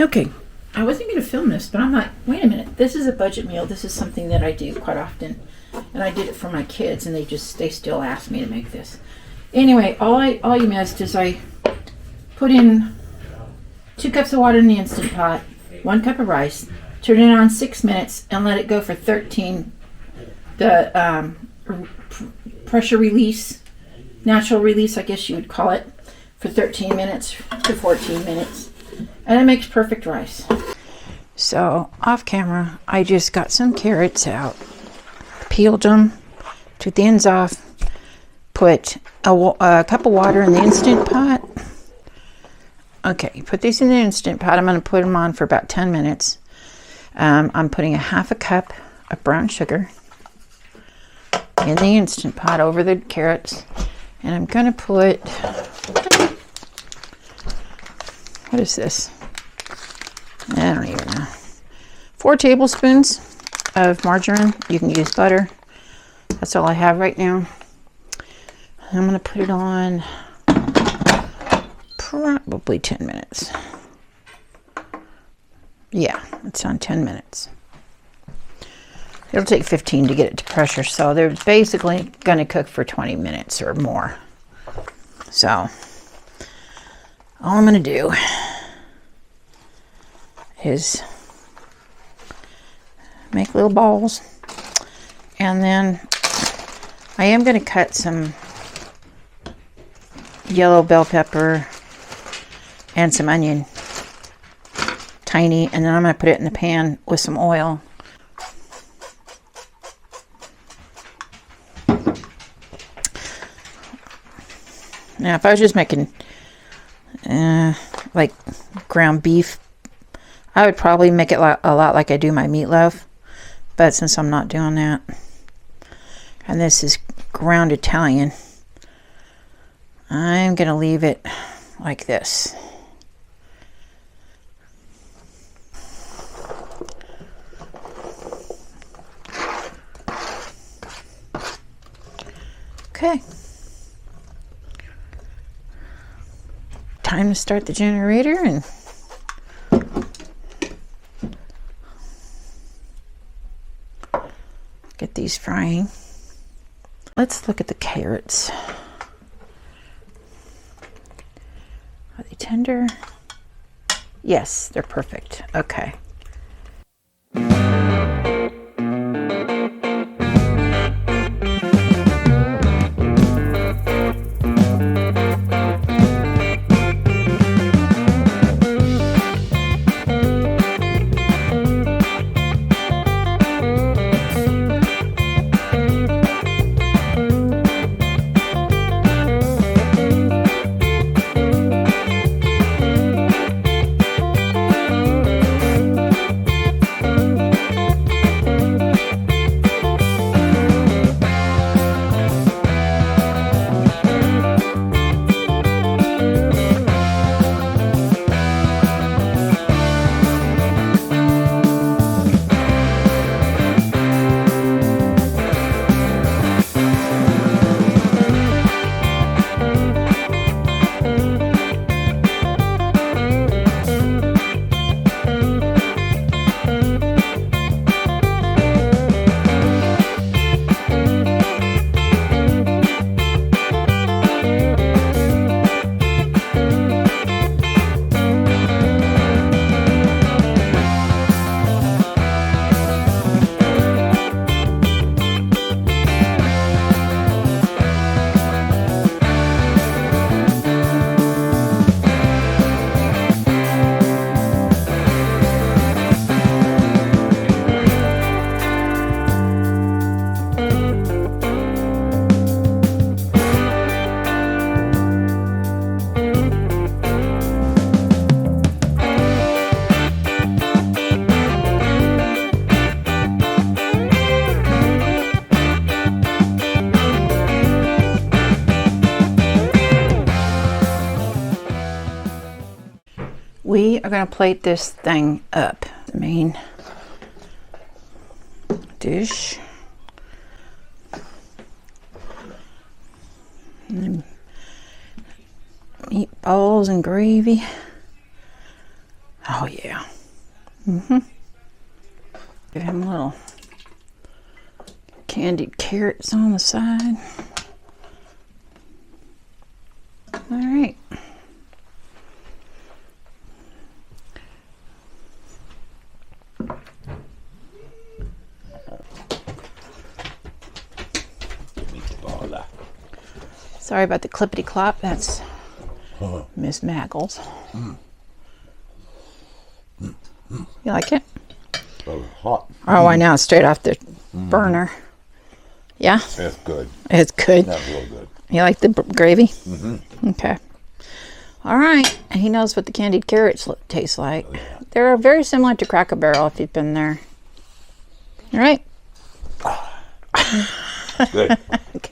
Okay, I wasn't going to film this, but I'm like, wait a minute. This is a budget meal. This is something that I do quite often, and I did it for my kids, and they still ask me to make this. Anyway, all you missed is I put in 2 cups of water in the Instant Pot, 1 cup of rice, turn it on 6 minutes, and let it go for 13. The pressure release, natural release, I guess you would call it, for 13 minutes to 14 minutes. And it makes perfect rice. So, off camera, I just got some carrots out, peeled them, took the ends off, put a cup of water in the Instant Pot. Okay, put these in the Instant Pot. I'm going to put them on for about 10 minutes. I'm putting a half a cup of brown sugar in the Instant Pot over the carrots. And I'm going to put, what is this? I don't even know. 4 tablespoons of margarine. You can use butter. That's all I have right now. I'm going to put it on probably 10 minutes. Yeah, it's on 10 minutes. It'll take 15 to get it to pressure, so they're basically going to cook for 20 minutes or more. So, all I'm going to do is make little balls, and then I am going to cut some yellow bell pepper and some onion, tiny, and then I'm going to put it in the pan with some oil. Now, if I was just making like ground beef, I would probably make it a lot like I do my meatloaf. But since I'm not doing that, and this is ground Italian, I'm going to leave it like this. Okay. Time to start the generator and get these frying. Let's look at the carrots. Are they tender? Yes, they're perfect. Okay. We are going to plate this thing up. The main dish. And meatballs and gravy. Oh, Oh, yeah. Give him a little candied carrots on the side. All right. Sorry about the clippity clop. That's Miss Maggles. You like it? Oh, hot. Oh, I know. Straight off the burner. Yeah? That's good. It's good. That's real good. You like the gravy? Mm-hmm. Okay. All right. And he knows what the candied carrots taste like. They're very similar to Cracker Barrel if you've been there. All right. Good. Okay.